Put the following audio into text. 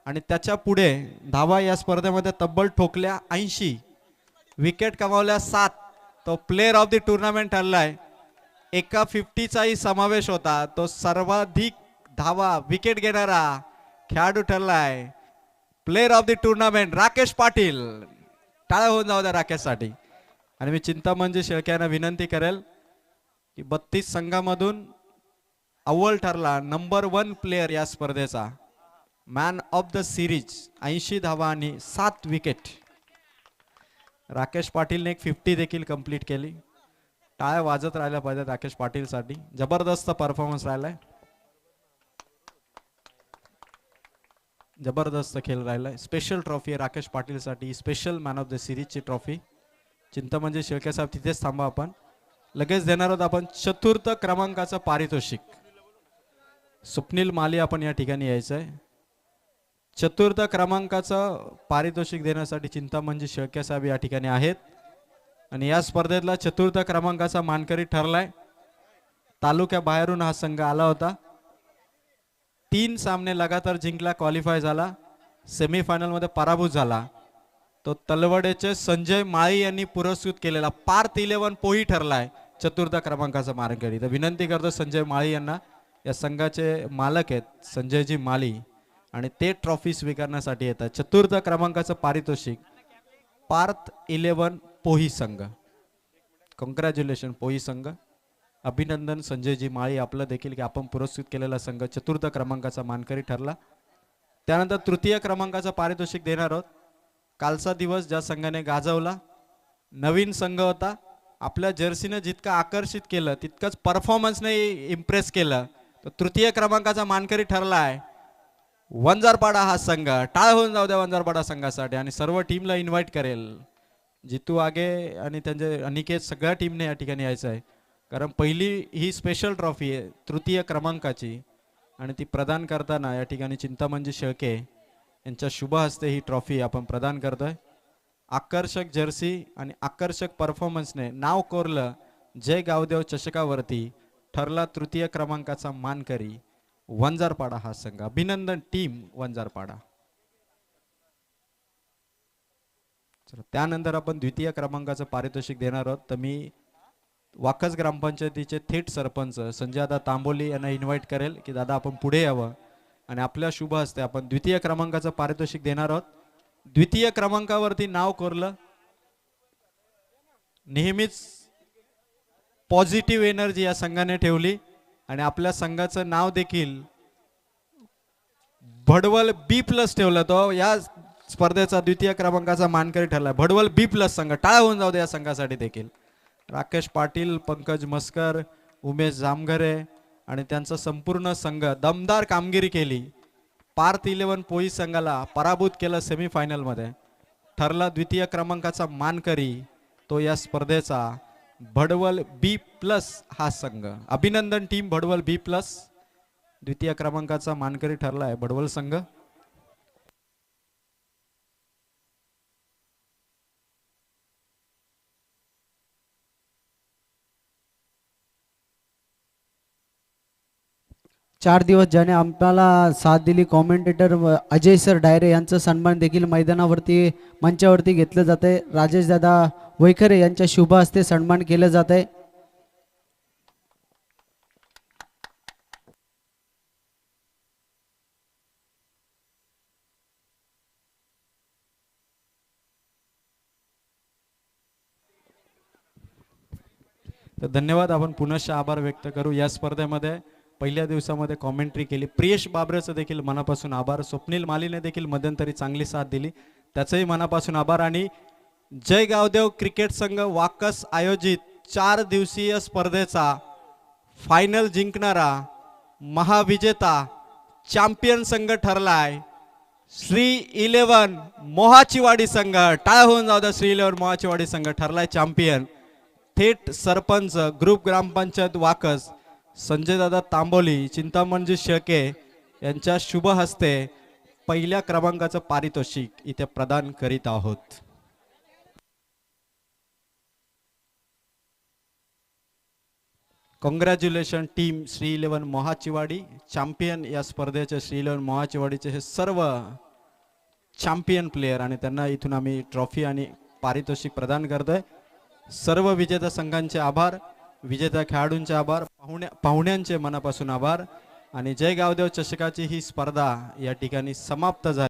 आणि त्याच्या पुढे धावा या स्पर्धेमध्ये तब्बल ठोकल्या 80, विकेट कमावल्या 7. तो प्लेयर ऑफ द टुर्नामेंट ठरलाय. एका 50चाही समावेश होता. तो सर्वाधिक धावा विकेट घेणारा खेळाडू ठरलाय. Player of the tournament Rakesh Patil. टाळ्या होऊन जाऊ द्या राकेशसाठी. आणि मी चिंतामणजी शेळके यांना विनंती करेल की 32 संघामधून अव्वल ठरला, नंबर 1 प्लेयर या स्पर्धेचा, मॅन ऑफ द सिरीज, 80 धावा आणि 7 विकेट. राकेश पाटीलने एक 50 देखील कंप्लीट केली. टाळ्या वाजत राहिल्या पाहिजे राकेश पाटीलसाठी. जबरदस्त परफॉर्मन्स राहिलाय. जबरदस्त खेळ राहिलाय. स्पेशल ट्रॉफी आहे राकेश पाटीलसाठी, स्पेशल मॅन ऑफ द सिरीजची ट्रॉफी. चिंतामणजी शेळके साहेब तिथेच थांबा. आपण लगेच देणार आहोत आपण चतुर्थ क्रमांकाचं पारितोषिक. स्वप्नील माली आपण या ठिकाणी यायचंय. चतुर्थ क्रमांकाचं पारितोषिक देण्यासाठी चिंतामणजी शेळके साहेब या ठिकाणी आहेत. आणि या स्पर्धेतला चतुर्थ क्रमांकाचा मानकरी ठरलाय. तालुक्याबाहेरून हा संघ आला होता. 3 सामने लगातार जिंकला, क्वालिफाय झाला, सेमीफायनल मध्ये पराभूत झाला. तो तलवडेचे संजय माळी यांनी पुरस्कृत केलेला पार्थ 11 पोही ठरलाय चतुर्थ क्रमांकाचा मानकरी. तर विनंती करतो संजय माळी यांना, या संघाचे मालक आहेत संजयजी माळी, आणि ते ट्रॉफी स्वीकारण्यासाठी येतात. चतुर्थ क्रमांकाचं पारितोषिक पार्थ 11 पोही संघ. कॉंग्रॅच्युलेशन पोही संघ. अभिनंदन संजयजी माळी आपलं देखील की आपण पुरस्कृत केलेला संघ चतुर्थ क्रमांकाचा मानकरी ठरला. त्यानंतर तृतीय क्रमांकाचं पारितोषिक देणार आहोत. कालचा दिवस ज्या संघाने गाजवला, नवीन संघ होता, आपल्या जर्सीने जितकं आकर्षित केलं तितकंच परफॉर्मन्सने इम्प्रेस केलं. तर तृतीय क्रमांकाचा मानकरी ठरला आहे वंजारपाडा हा संघ. टाळ होऊन जाऊ द्या वंजारपाडा संघासाठी. आणि सर्व टीमला इन्व्हाइट करेल, जितू आगे आणि त्यांचे अनिकेत, सगळ्या टीमने या ठिकाणी यायचं आहे. कारण पहिली ही स्पेशल ट्रॉफी आहे तृतीय क्रमांकाची, आणि ती प्रदान करताना या ठिकाणी चिंतामणजी शेळके यांच्या शुभ हस्ते ही ट्रॉफी आपण प्रदान करतोय. आकर्षक जर्सी आणि आकर्षक परफॉर्मन्सने नाव कोरलं जय गावदेव चषकावरती. ठरला तृतीय क्रमांकाचा मानकरी वंजारपाडा हा संघ. अभिनंदन टीम वंजारपाडा. चला, त्यानंतर आपण द्वितीय क्रमांकाचं पारितोषिक देणार आहोत. तर मी वाकस ग्रामपंचायतीचे थेट सरपंच संजयदा तांबोली यांना इन्व्हाइट करेल की दादा आपण पुढे यावं आणि आपल्या शुभ हस्ते आपण द्वितीय क्रमांकाचं पारितोषिक देणार आहोत. द्वितीय क्रमांकावरती नाव कोरलं, नेहमीच पॉझिटिव्ह एनर्जी या संघाने ठेवली आणि आपल्या संघाचं नाव देखील भडवल B+ ठेवलं. तो या स्पर्धेचा द्वितीय क्रमांकाचा मानकरी ठरला भडवल B+ संघ. टाळ्या होऊन जाऊ दे या संघासाठी देखील. राकेश पाटील, पंकज मस्कर, उमेश जामघरे आणि त्यांचा संपूर्ण संघ दमदार कामगिरी केली. पार्थ 11 पोई संघाला पराभूत केलं सेमीफायनल मध्ये. ठरला द्वितीय क्रमांकाचा मानकरी तो या स्पर्धेचा भडवल B+ हा संघ. अभिनंदन टीम भडवल B+. द्वितीय क्रमांकाचा मानकरी ठरला आहे भडवल संघ. चार दिवस ज्याने आम्हाला साथ दिली, कॉमेंटेटर अजय सर डायरे यांचं सन्मान देखील मैदानावरती मंचावरती घेतलं जाते. राजेश दादा वैखरे यांच्या शुभ हस्ते सन्मान केलं जात आहे. तर धन्यवाद. आपण पुनश्च आभार व्यक्त करू. या स्पर्धेमध्ये पहिल्या दिवसामध्ये कॉमेंट्री केली प्रियेश बाबरेचं देखील मनापासून आभार. स्वप्नील मालीने देखील मध्यंतरी चांगली साथ दिली, त्याचंही मनापासून आभार. आणि जय गावदेव क्रिकेट संघ वाकस आयोजित 4 दिवसीय स्पर्धेचा फायनल जिंकणारा महाविजेता चॅम्पियन संघ ठरलाय श्री 11 मोहाचीवाडी संघ. टाळ्या होऊन जाऊ द्या. श्री 11 मोहाचीवाडी संघ ठरलाय चॅम्पियन. थेट सरपंच ग्रुप ग्रामपंचायत वाकस संजयदादा तांबोली, चिंतामणजी शेळके यांच्या शुभ हस्ते पहिल्या क्रमांकाचं पारितोषिक इथे प्रदान करीत आहोत. Congratulation team Shri 11 मोहाचीवाडी. चॅम्पियन या स्पर्धेचे श्री 11 मोहाचीवाडीचे हे सर्व चॅम्पियन प्लेयर आणि त्यांना इथून आम्ही ट्रॉफी आणि पारितोषिक प्रदान करतोय. सर्व विजेता संघांचे आभार, विजेत्या खेळाडूंचे आभार, पाहुण्यांचे मनापासून आभार आणि जय गावदेव चषकाची ही स्पर्धा या ठिकाणी समाप्त झाली.